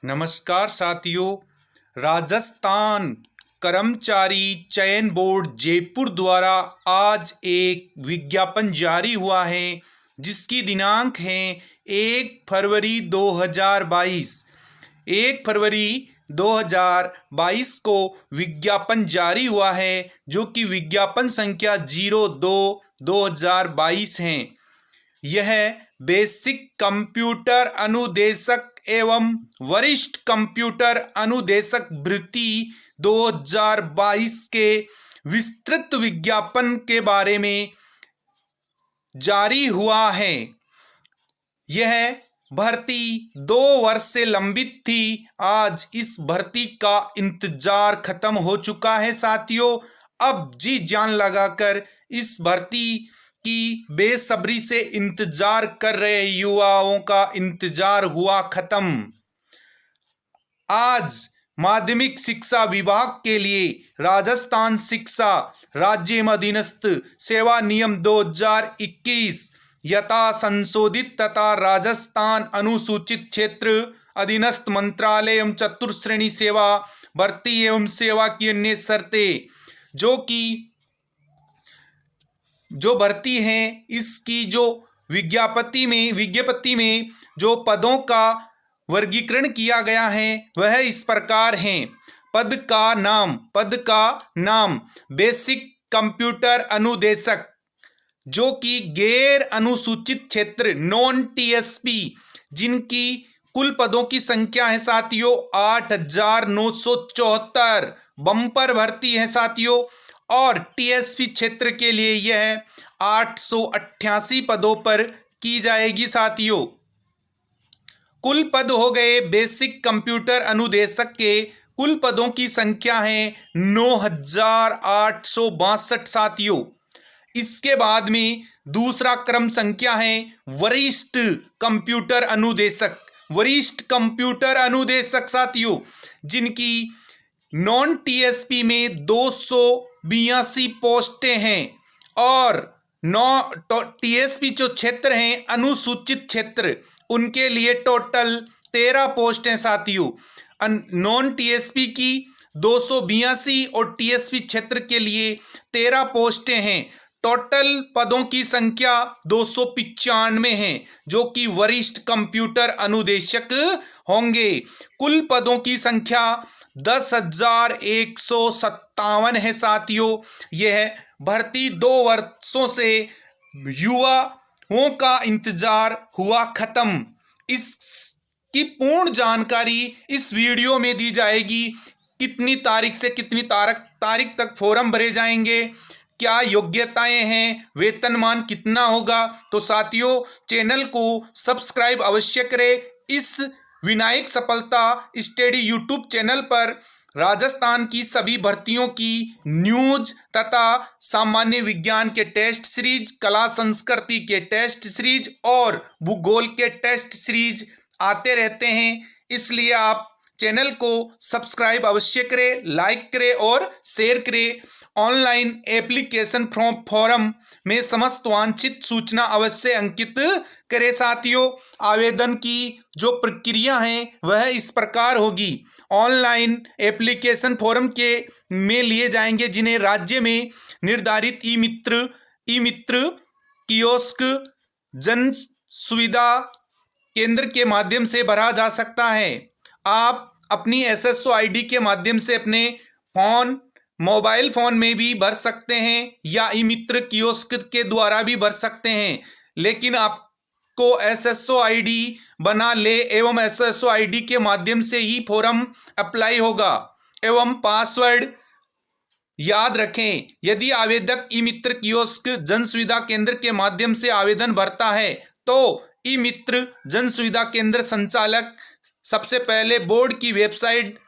नमस्कार साथियों। राजस्थान कर्मचारी चयन बोर्ड जयपुर द्वारा आज एक विज्ञापन जारी हुआ है जिसकी दिनांक है 1 फरवरी 2022। 1 फरवरी 2022 को विज्ञापन जारी हुआ है जो कि विज्ञापन संख्या 02/2022 है। यह बेसिक कंप्यूटर अनुदेशक एवं वरिष्ठ कंप्यूटर अनुदेशक भर्ती 2022 के विस्तृत विज्ञापन के बारे में जारी हुआ है। यह भर्ती 2 वर्ष से लंबित थी। आज इस भर्ती का इंतजार खत्म हो चुका है साथियों। अब जी जान लगाकर इस भर्ती की बेसब्री से इंतजार कर रहे युवाओं का इंतजार हुआ खत्म। आज माध्यमिक शिक्षा विभाग के लिए राजस्थान शिक्षा राज्य में अधीनस्थ सेवा नियम 2021 यथा संशोधित तथा राजस्थान अनुसूचित क्षेत्र अधीनस्थ मंत्रालय एवं चतुर्श्रेणी सेवा भर्ती एवं सेवा की अन्य शर्तें जो भर्ती हैं, इसकी जो विज्ञप्ति में जो पदों का वर्गीकरण किया गया है वह इस प्रकार हैं। पद का नाम बेसिक कंप्यूटर अनुदेशक, जो कि गैर अनुसूचित क्षेत्र नॉन टीएसपी, जिनकी कुल पदों की संख्या है साथियों 8,974। बम्पर भर्ती है साथियों। और टीएसपी क्षेत्र के लिए यह 888 पदों पर की जाएगी साथियों। कुल पद हो गए बेसिक कंप्यूटर अनुदेशक के कुल पदों की संख्या है 9,862 साथियों। इसके बाद में दूसरा क्रम संख्या है वरिष्ठ कंप्यूटर अनुदेशक साथियों, जिनकी नॉन टीएसपी में 282 पोस्टें हैं। और टीएसपी जो क्षेत्र हैं अनुसूचित क्षेत्र, उनके लिए टोटल 13 पोस्ट हैं साथियों। नॉन टीएसपी की 282 और टीएसपी क्षेत्र के लिए 13 पोस्टें हैं। टोटल पदों की संख्या 295 है, जो कि वरिष्ठ कंप्यूटर अनुदेशक होंगे। कुल पदों की संख्या 10,157 है साथियों। यह भर्ती 2 वर्षों से युवाओं का इंतजार हुआ खत्म। इसकी पूर्ण जानकारी इस वीडियो में दी जाएगी। कितनी तारीख से कितनी तारीख तक फॉर्म भरे जाएंगे, क्या योग्यताएं हैं, वेतनमान कितना होगा। तो साथियों, चैनल को सब्सक्राइब अवश्य करें। इस विनायक सफलता स्टडी यूट्यूब चैनल पर राजस्थान की सभी भर्तियों की न्यूज तथा सामान्य विज्ञान के टेस्ट सीरीज, कला संस्कृति के टेस्ट सीरीज और भूगोल के टेस्ट सीरीज आते रहते हैं। इसलिए आप चैनल को सब्सक्राइब अवश्य करें, लाइक करें और शेयर करें। ऑनलाइन एप्लीकेशन फॉर्म में समस्त वांछित सूचना अवश्य अंकित करें साथियों। आवेदन की जो प्रक्रिया है वह इस प्रकार होगी। ऑनलाइन एप्लीकेशन फॉर्म में लिए जाएंगे, जिन्हें राज्य में निर्धारित ई मित्र कियोस्क जन सुविधा केंद्र के माध्यम से भरा जा सकता है। आप अपनी एसएसओ आईडी के माध्यम से अपने मोबाइल फोन में भी भर सकते हैं या ई मित्र कियोस्क के द्वारा भी भर सकते हैं। लेकिन आपको एसएसओ आईडी बना ले एवं एसएसओ आईडी के माध्यम से ही फॉर्म अप्लाई होगा। एवं पासवर्ड याद रखें। यदि आवेदक ई मित्र कियोस्क जन सुविधा केंद्र के माध्यम से आवेदन भरता है तो ई मित्र जन सुविधा केंद्र संचालक सबसे पहले बोर्ड की वेबसाइट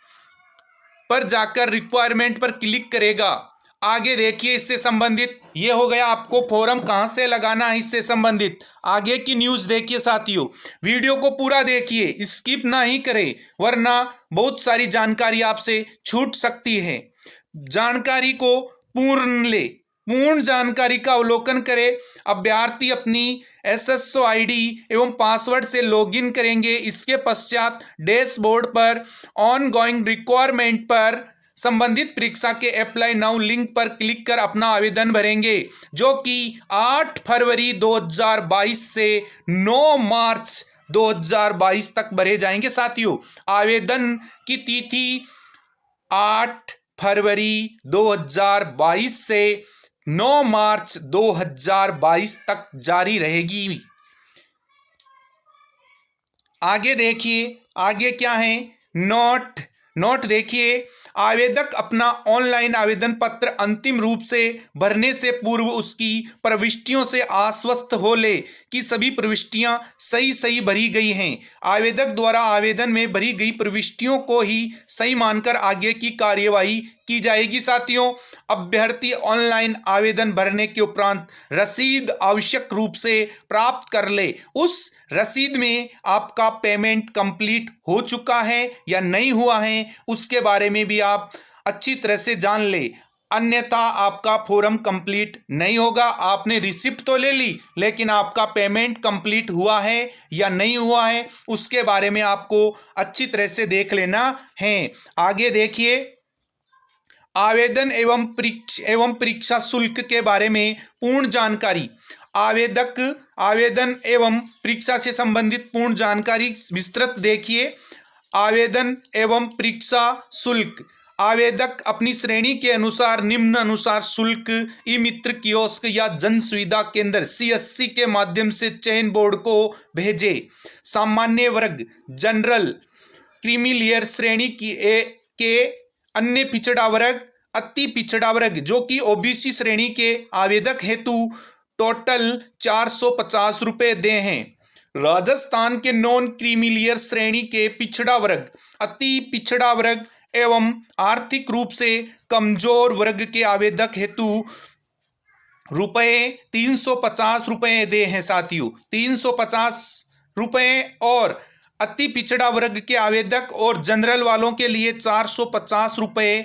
पर जाकर रिक्वायरमेंट पर क्लिक करेगा। आगे देखिए, इससे संबंधित ये हो गया आपको फॉर्म कहां से लगाना है इससे संबंधित। आगे की न्यूज देखिए साथियों, वीडियो को पूरा देखिए, स्किप ना ही करें, वरना बहुत सारी जानकारी आपसे छूट सकती है। जानकारी को पूर्ण जानकारी का अवलोकन करें। अभ्यर्थी अपनी SSO ID एवं पासवर्ड से लॉगिन करेंगे। इसके पश्चात डैशबोर्ड पर ऑन गोइंग रिक्वायरमेंट पर संबंधित परीक्षा के अप्लाई नाउ लिंक पर क्लिक कर अपना आवेदन भरेंगे, जो कि 8 फरवरी 2022 से 9 मार्च 2022 तक भरे जाएंगे। साथियों, आवेदन की तिथि 8 फरवरी 2022 से 9 मार्च 2022 तक जारी रहेगी। आगे देखिए, आगे क्या है, नोट देखिए, आवेदक अपना ऑनलाइन आवेदन पत्र अंतिम रूप से भरने से पूर्व उसकी प्रविष्टियों से आश्वस्त हो ले कि सभी प्रविष्टियां सही भरी गई हैं। आवेदक द्वारा आवेदन में भरी गई प्रविष्टियों को ही सही मानकर आगे की कार्यवाही की जाएगी। साथियों, अभ्यर्थी ऑनलाइन आवेदन भरने के उपरांत रसीद आवश्यक रूप से प्राप्त कर ले। उस रसीद में आपका पेमेंट कंप्लीट हो चुका है या नहीं हुआ है, उसके बारे में भी आप अच्छी तरह से जान ले, अन्यथा आपका फॉर्म कंप्लीट नहीं होगा। आपने रिसिप्ट तो ले ली, लेकिन आपका पेमेंट कंप्लीट हुआ है या नहीं हुआ है, उसके बारे में आपको अच्छी तरह से देख लेना है। आगे देखिए, आवेदन एवं परीक्षा शुल्क के बारे में पूर्ण जानकारी। आवेदन एवं परीक्षा से संबंधित पूर्ण जानकारी विस्तृत देखिए। आवेदन एवं परीक्षा शुल्क। आवेदक अपनी श्रेणी के अनुसार निम्न अनुसार शुल्क ई मित्र कियोस्क या जन सुविधा केंद्र CSC के माध्यम से चयन बोर्ड को भेजे। सामान्य वर्ग, जनरल, क्रीमी लेयर श्रेणी के अन्य पिछड़ा वर्ग, अति पिछड़ा वर्ग जो कि OBC श्रेणी के आवेदक हेतु टोटल 450 रुपये दे हैं। राजस्थान के नॉन क्रीमी लेयर श्रेणी के पिछड़ा वर्ग, अति पिछड़ा वर्ग एवं आर्थिक रूप से कमजोर वर्ग के आवेदक हेतु रुपये 350 रुपये दे हैं। साथियों, 350 रुपये और अति पिछड़ा वर्ग के आवेदक और जनरल वालों के लिए 450 रुपये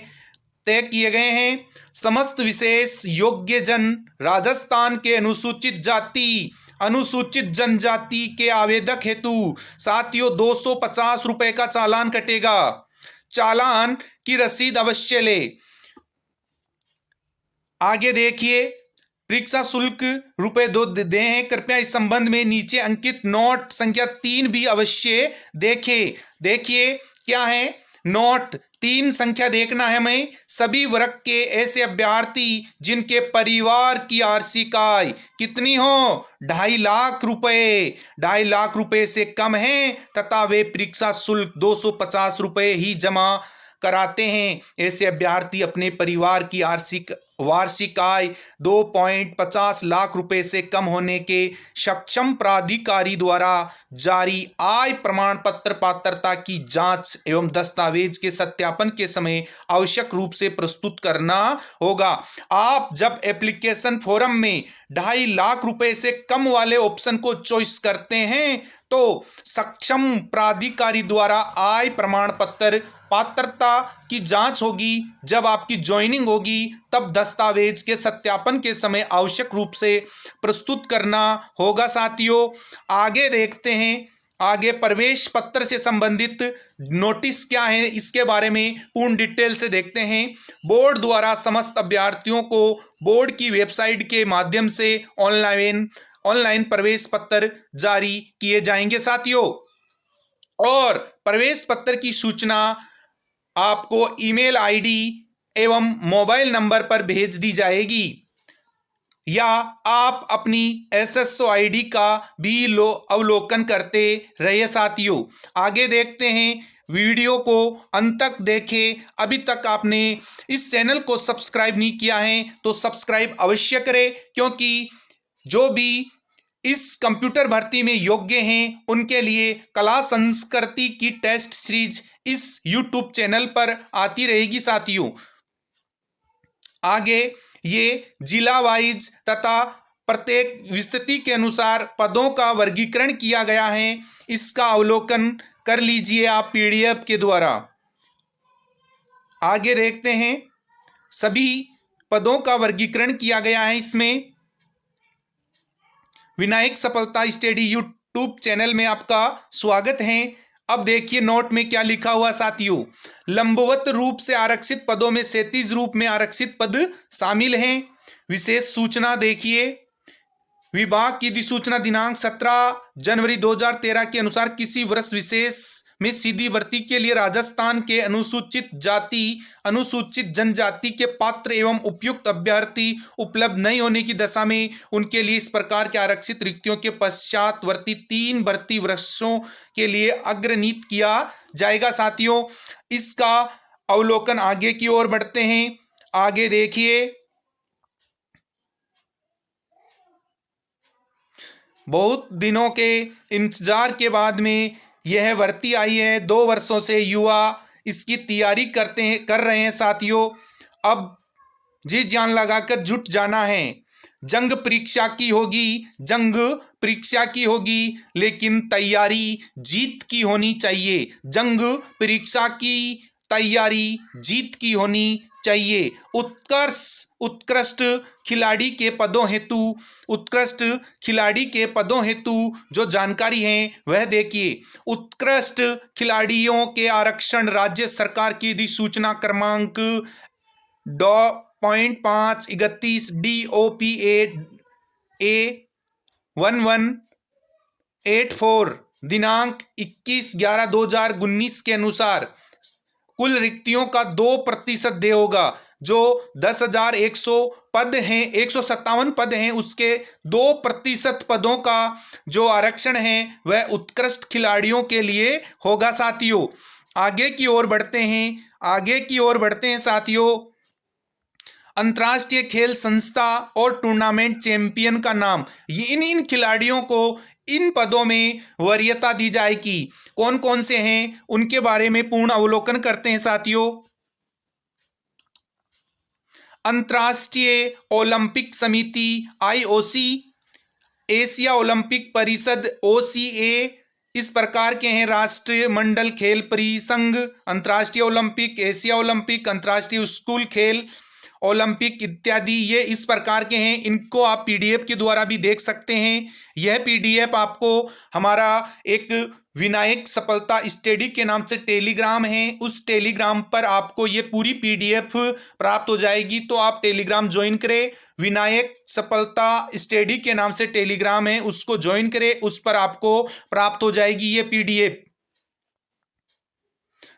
तय किए गए हैं। समस्त विशेष योग्य जन राजस्थान के अनुसूचित जाति अनुसूचित जनजाति के आवेदक हेतु साथियों 250 रुपये का चालान कटेगा। चालान की रसीद अवश्य ले। आगे देखिए, परीक्षा शुल्क रुपये 2 दे हैं। कृपया इस संबंध में नीचे अंकित नोट संख्या 3 भी अवश्य देखें। देखिए क्या है, नोट 3 संख्या देखना है हमें। सभी वर्ग के ऐसे अभ्यर्थी जिनके परिवार की वार्षिक आय कितनी हो, 2.5 लाख रुपए, 2.5 लाख रुपए से कम है तथा वे परीक्षा शुल्क 250 रुपये ही जमा कराते हैं, ऐसे अभ्यर्थी अपने परिवार की वार्षिक आय 2.50 लाख रुपए से कम होने के सक्षम प्राधिकारी द्वारा जारी आय प्रमाण पत्र पात्रता की जांच एवं दस्तावेज के सत्यापन के समय आवश्यक रूप से प्रस्तुत करना होगा। आप जब एप्लीकेशन फॉर्म में 2.5 लाख रुपए से कम वाले ऑप्शन को चॉइस करते हैं तो सक्षम प्राधिकारी द्वारा आय प्रमाण पत्र पात्रता की जांच होगी। जब आपकी ज्वाइनिंग होगी तब दस्तावेज के सत्यापन के समय आवश्यक रूप से प्रस्तुत करना होगा। साथियों, आगे देखते हैं, आगे प्रवेश पत्र से संबंधित नोटिस क्या है, इसके बारे में पूर्ण डिटेल से देखते हैं। बोर्ड द्वारा समस्त अभ्यर्थियों को बोर्ड की वेबसाइट के माध्यम से ऑनलाइन प्रवेश पत्र जारी किए जाएंगे। साथियों, और प्रवेश पत्र की सूचना आपको ईमेल आईडी एवं मोबाइल नंबर पर भेज दी जाएगी, या आप अपनी SSO ID का भी अवलोकन करते रहिए। साथियों, आगे देखते हैं, वीडियो को अंत तक देखें। अभी तक आपने इस चैनल को सब्सक्राइब नहीं किया है तो सब्सक्राइब अवश्य करें, क्योंकि जो भी इस कंप्यूटर भर्ती में योग्य हैं उनके लिए कला संस्कृति की टेस्ट सीरीज इस YouTube चैनल पर आती रहेगी। साथियों, आगे ये जिला वाइज तथा प्रत्येक विस्तृति के अनुसार पदों का वर्गीकरण किया गया है, इसका अवलोकन कर लीजिए आप PDF के द्वारा। आगे देखते हैं, सभी पदों का वर्गीकरण किया गया है। इसमें विनायक सफलता स्टडी यूट्यूब चैनल में आपका स्वागत है। अब देखिए नोट में क्या लिखा हुआ साथियों। लंबवत रूप से आरक्षित पदों में 37 रूप में आरक्षित पद शामिल हैं। विशेष सूचना देखिए, विभाग की अधिसूचना दिनांक 17 जनवरी 2013 के अनुसार किसी वर्ष विशेष में सीधी भर्ती के लिए राजस्थान के अनुसूचित जाति अनुसूचित जनजाति के पात्र एवं उपयुक्त अभ्यर्थी उपलब्ध नहीं होने की दशा में उनके लिए इस प्रकार के आरक्षित रिक्तियों के पश्चातवर्ती 3 भर्ती वर्षों के लिए अग्रनीत किया जाएगा। साथियों, इसका अवलोकन आगे की ओर बढ़ते हैं। आगे देखिए, बहुत दिनों के इंतजार के बाद में यह भर्ती आई है। 2 वर्षों से युवा इसकी तैयारी कर रहे हैं। साथियों, अब जी जान लगाकर जुट जाना है। जंग परीक्षा की होगी, लेकिन तैयारी जीत की होनी चाहिए। जंग परीक्षा की तैयारी जीत की होनी चाहिए। उत्कृष्ट खिलाड़ी के पदों हेतु जो जानकारी है वह देखिए। उत्कृष्ट खिलाड़ियों के आरक्षण राज्य सरकार की अधिसूचना क्रमांक 2.531 DOPA 1184 दिनांक 21/11/2019 के अनुसार कुल रिक्तियों का 2% दे होगा। जो 10,100 पद हैं, 157 पद हैं, उसके 2% पदों का जो आरक्षण है वह उत्कृष्ट खिलाड़ियों के लिए होगा। साथियों, आगे की ओर बढ़ते हैं साथियों। अंतर्राष्ट्रीय खेल संस्था और टूर्नामेंट चैंपियन का नाम, ये इन खिलाड़ियों को इन पदों में वरीयता दी जाएगी। कौन कौन से हैं उनके बारे में पूर्ण अवलोकन करते हैं साथियों। अंतर्राष्ट्रीय ओलंपिक समिति IOC, एशिया ओलंपिक परिषद OCA इस प्रकार के हैं। राष्ट्रीय मंडल खेल परिसंघ, अंतर्राष्ट्रीय ओलंपिक, एशिया ओलंपिक, अंतर्राष्ट्रीय स्कूल खेल ओलंपिक इत्यादि, ये इस प्रकार के हैं। इनको आप PDF के द्वारा भी देख सकते हैं। यह PDF आपको हमारा एक विनायक सफलता स्टडी के नाम से टेलीग्राम है, उस टेलीग्राम पर आपको ये पूरी PDF प्राप्त हो जाएगी। तो आप टेलीग्राम ज्वाइन करें। विनायक सफलता स्टडी के नाम से टेलीग्राम है, उसको ज्वाइन करें, उस पर आपको प्राप्त हो जाएगी ये PDF।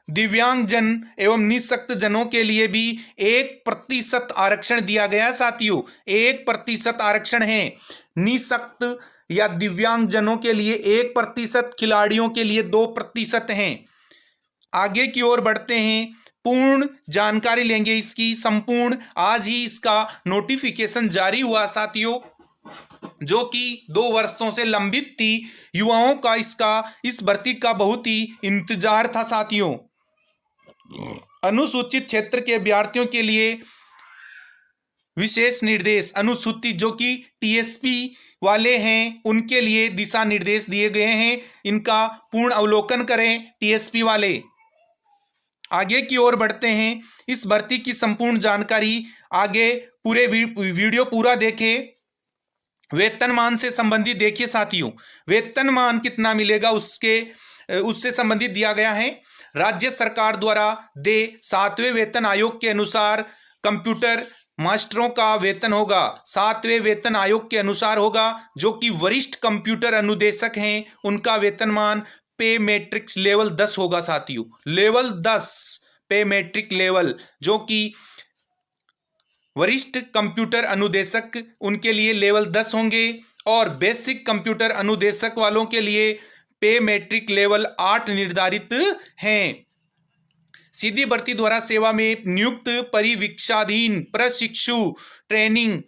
दिव्यांग जन एवं निःशक्त जनों के लिए भी 1% आरक्षण दिया गया है साथियों। 1% आरक्षण है। निःशक्त या दिव्यांग जनों के लिए 1%, खिलाड़ियों के लिए 2% हैं। आगे की ओर बढ़ते हैं, पूर्ण जानकारी लेंगे इसकी संपूर्ण। आज ही इसका नोटिफिकेशन जारी हुआ साथियों, जो कि 2 वर्षों से लंबित थी। युवाओं का इस भर्ती का बहुत ही इंतजार था साथियों। अनुसूचित क्षेत्र के अभ्यर्थियों के लिए विशेष निर्देश, अनुसूचित जो कि TSP वाले हैं उनके लिए दिशा निर्देश दिए गए हैं। इनका पूर्ण अवलोकन करें TSP वाले। आगे की ओर बढ़ते हैं, इस भर्ती की संपूर्ण जानकारी आगे पूरे वीडियो पूरा देखें। वेतनमान से संबंधित देखिए साथियों, वेतनमान कितना मिलेगा उससे संबंधित दिया गया है। राज्य सरकार द्वारा 7वें वेतन आयोग के अनुसार कंप्यूटर मास्टरों का वेतन होगा 7वें वेतन आयोग के अनुसार होगा। जो कि वरिष्ठ कंप्यूटर अनुदेशक हैं उनका वेतनमान पे मैट्रिक्स लेवल 10 होगा साथियों। लेवल 10 पे मैट्रिक लेवल, जो कि वरिष्ठ कंप्यूटर अनुदेशक उनके लिए लेवल 10 होंगे। और बेसिक कंप्यूटर अनुदेशक वालों के लिए पे मैट्रिक लेवल 8 निर्धारित हैं। सीधी भर्ती द्वारा सेवा में नियुक्त परिवीक्षाधीन प्रशिक्षु ट्रेनिंग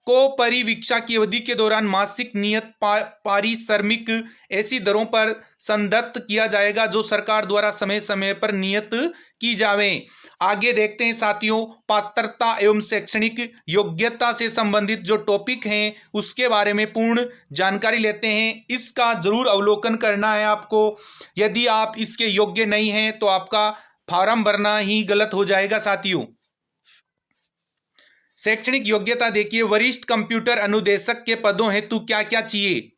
को परिवीक्षा की अवधि के दौरान मासिक नियत पारिश्रमिक ऐसी दरों पर संदत्त किया जाएगा जो सरकार द्वारा समय समय पर नियत की जावे। आगे देखते हैं साथियों, पात्रता एवं शैक्षणिक योग्यता से संबंधित जो टॉपिक हैं उसके बारे में पूर्ण जानकारी लेते हैं। इसका जरूर अवलोकन करना है आपको। यदि आप इसके योग्य नहीं हैं तो आपका फॉर्म भरना ही गलत हो जाएगा साथियों। शैक्षणिक योग्यता देखिए, वरिष्ठ कंप्यूटर अनुदेशक के पदों हेतु क्या क्या चाहिए?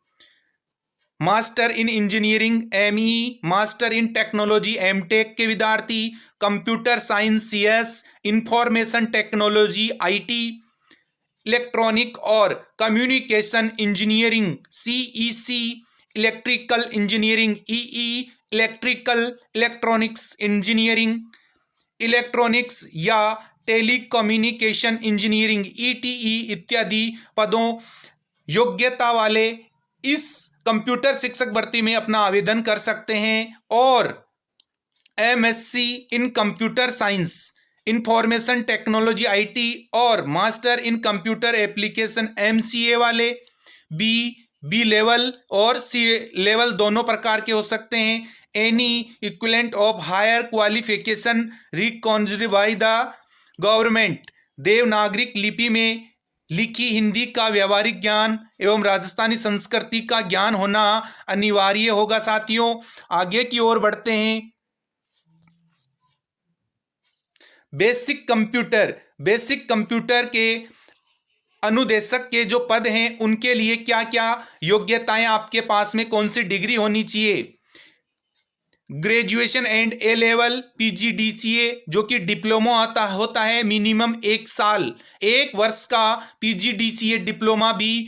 Master in engineering ME, master in technology MTech के विद्यार्थी, computer science CS, information technology IT, electronic और communication engineering CEC, electrical engineering EE, electrical electronics engineering, electronics या टेलीकम्युनिकेशन इंजीनियरिंग ईटीई इत्यादि पदों योग्यता वाले इस कंप्यूटर शिक्षक भर्ती में अपना आवेदन कर सकते हैं। और MSc in computer science, information technology IT और master in computer application MCA वाले बी लेवल और सी लेवल दोनों प्रकार के हो सकते हैं। Any equivalent of higher qualification recognized by the government, देवनागरिक लिपि में लिखी हिंदी का व्यावहारिक ज्ञान एवं राजस्थानी संस्कृति का ज्ञान होना अनिवार्य होगा। साथियों, आगे की ओर बढ़ते हैं। बेसिक कंप्यूटर के अनुदेशक के जो पद हैं उनके लिए क्या क्या योग्यताएं आपके पास में कौन सी डिग्री होनी चाहिए? Graduation and A level PGDCA जो कि डिप्लोमा होता है, मिनिमम 1 साल 1 वर्ष का पीजीडीसीए डिप्लोमा भी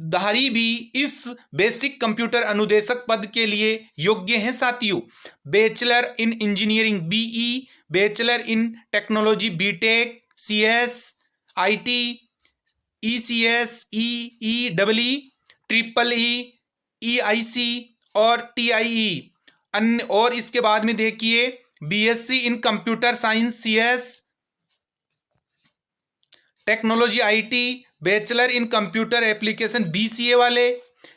धारी भी इस बेसिक कंप्यूटर अनुदेशक पद के लिए योग्य हैं। साथियों, bachelor in engineering BE, bachelor in technology BTech, CS, IT, ECS, EEW, triple EIC और टीआईई अन्य। और इसके बाद में देखिए BSc in computer science CS, technology IT, bachelor in computer application BCA वाले,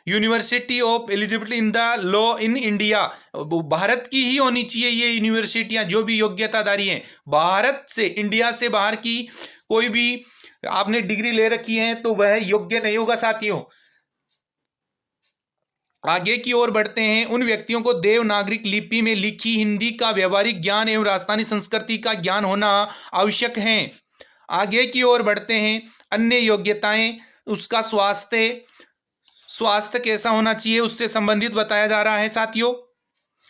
university of eligibility in the law in India, Bharat की ही होनी चाहिए ये यूनिवर्सिटियां जो भी योग्यताधारी हैं। भारत से, इंडिया से बाहर की कोई भी आपने डिग्री ले रखी है तो वह योग्य नहीं होगा। साथियों, आगे की ओर बढ़ते हैं। उन व्यक्तियों को देवनागरिक लिपि में लिखी हिंदी का व्यावहारिक ज्ञान एवं राजस्थानी संस्कृति का ज्ञान होना आवश्यक है। आगे की ओर बढ़ते हैं। अन्य योग्यताएं, उसका स्वास्थ्य कैसा होना चाहिए उससे संबंधित बताया जा रहा है। साथियों,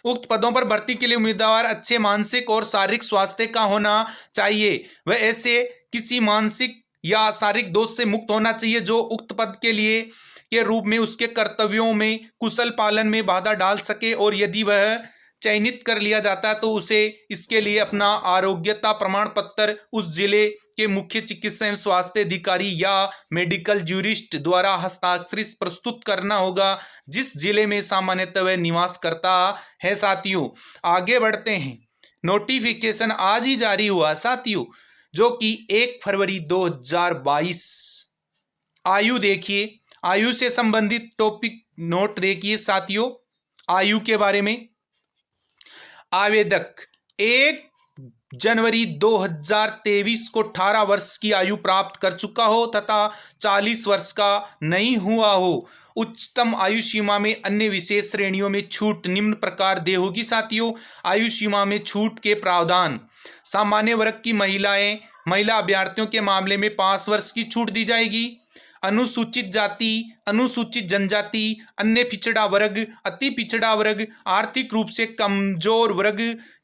उक्त पदों पर भर्ती के लिए उम्मीदवार अच्छे मानसिक और शारीरिक स्वास्थ्य का होना चाहिए। वह ऐसे किसी मानसिक या शारीरिक दोष से मुक्त होना चाहिए जो उक्त पद के लिए के रूप में उसके कर्तव्यों में कुशल पालन में बाधा डाल सके, और यदि वह चयनित कर लिया जाता है तो उसे इसके लिए अपना आरोग्यता प्रमाण पत्र उस जिले के मुख्य चिकित्सा एवं स्वास्थ्य अधिकारी या मेडिकल ज्यूरिस्ट द्वारा हस्ताक्षरित प्रस्तुत करना होगा जिस जिले में सामान्यतः वह निवास करता है। साथियों, आगे बढ़ते हैं। नोटिफिकेशन आज ही जारी हुआ साथियों, जो कि 1 फरवरी 2022। आयु देखिए, आयु से संबंधित टॉपिक नोट देखिए साथियों। आयु के बारे में, आवेदक 1 जनवरी 2023 को 18 वर्ष की आयु प्राप्त कर चुका हो तथा 40 वर्ष का नहीं हुआ हो। उच्चतम आयु सीमा में अन्य विशेष श्रेणियों में छूट निम्न प्रकार दे होगी। साथियों, आयु सीमा में छूट के प्रावधान: सामान्य वर्ग की महिला अभ्यर्थियों के मामले में 5 वर्ष की छूट दी जाएगी। अनुसूचित जाति, अनुसूचित जनजाति, अन्य पिछड़ा वर्ग, अति पिछड़ा वर्ग, आर्थिक रूप से कमजोर वर्ग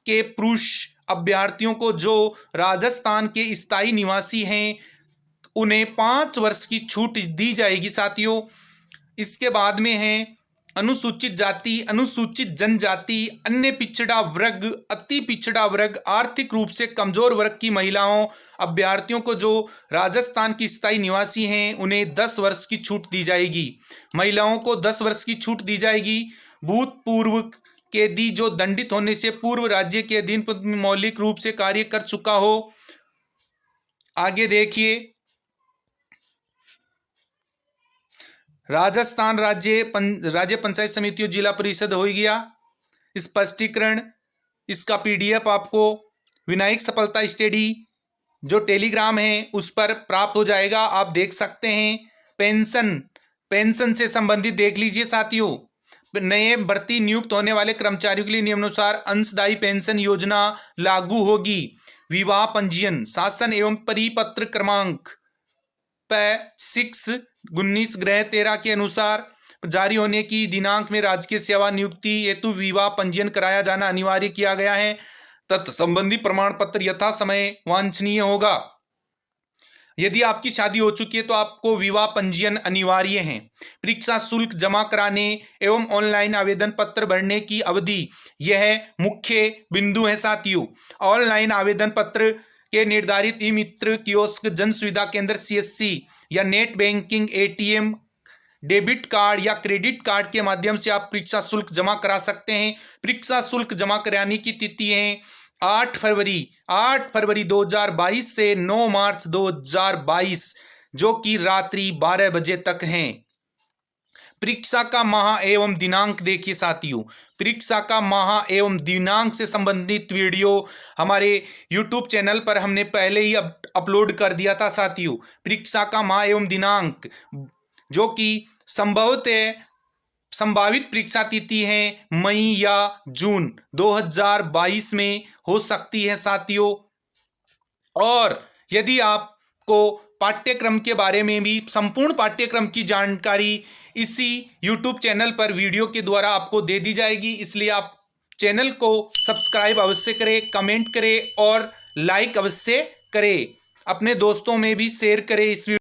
के पुरुष अभ्यर्थियों को जो राजस्थान के स्थायी निवासी हैं उन्हें 5 वर्ष की छूट दी जाएगी। साथियों, इसके बाद में है अनुसूचित जाति, अनुसूचित जनजाति, अन्य पिछड़ा वर्ग, अति पिछड़ा वर्ग, आर्थिक रूप से कमजोर वर्ग की महिलाओं अभ्यर्थियों को जो राजस्थान की स्थायी निवासी हैं उन्हें 10 वर्ष की छूट दी जाएगी। महिलाओं को 10 वर्ष की छूट दी जाएगी। भूतपूर्व कैदी जो दंडित होने से पूर्व राज्य के अधीन मौलिक रूप से कार्य कर चुका हो। आगे देखिए, राजस्थान राज्य पंचायत समितियों जिला परिषद हो गया। स्पष्टीकरण इसका पीडीएफ आपको विनायक सफलता स्टडी जो टेलीग्राम है उस पर प्राप्त हो जाएगा, आप देख सकते हैं। पेंशन से संबंधित देख लीजिए साथियों। नए भर्ती नियुक्त होने वाले कर्मचारियों के लिए नियमानुसार अंशदायी पेंशन योजना लागू होगी। विवाह पंजीयन, शासन एवं परिपत्र क्रमांक 19 ग्रह 13 के अनुसार जारी होने की दिनांक में राजकीय सेवा नियुक्ति हेतु विवाह पंजीयन कराया जाना अनिवार्य किया गया है। तत्संबंधी प्रमाण पत्र यथा समय वांछनीय होगा। यदि आपकी शादी हो चुकी है तो आपको विवाह पंजीयन अनिवार्य है। परीक्षा शुल्क जमा कराने एवं ऑनलाइन आवेदन पत्र भरने की अवधि, यह मुख्य बिंदु है साथियों। ऑनलाइन आवेदन पत्र के निर्धारित ई मित्र कियोस्क, जन सुविधा केंद्र CSC या net banking, ATM, debit card या क्रेडिट कार्ड के माध्यम से आप परीक्षा शुल्क जमा करा सकते हैं। परीक्षा शुल्क जमा कराने की तिथि है 8 फरवरी 2022 से 9 मार्च 2022, जो कि रात्रि 12 बजे तक हैं। परीक्षा का माह एवं दिनांक देखिए साथियों, परीक्षा का माह एवं दिनांक से संबंधित वीडियो हमारे YouTube चैनल पर हमने पहले ही अपलोड कर दिया था साथियों। परीक्षा का माह एवं दिनांक, जो कि संभावित परीक्षा तिथि है मई या जून 2022 में हो सकती है साथियों। और यदि आपको पाठ्यक्रम के बारे में भी संपूर्ण पाठ्यक्रम की जानकारी इसी YouTube चैनल पर वीडियो के द्वारा आपको दे दी जाएगी, इसलिए आप चैनल को सब्सक्राइब अवश्य करें, कमेंट करें और लाइक अवश्य करें। अपने दोस्तों में भी शेयर करें इस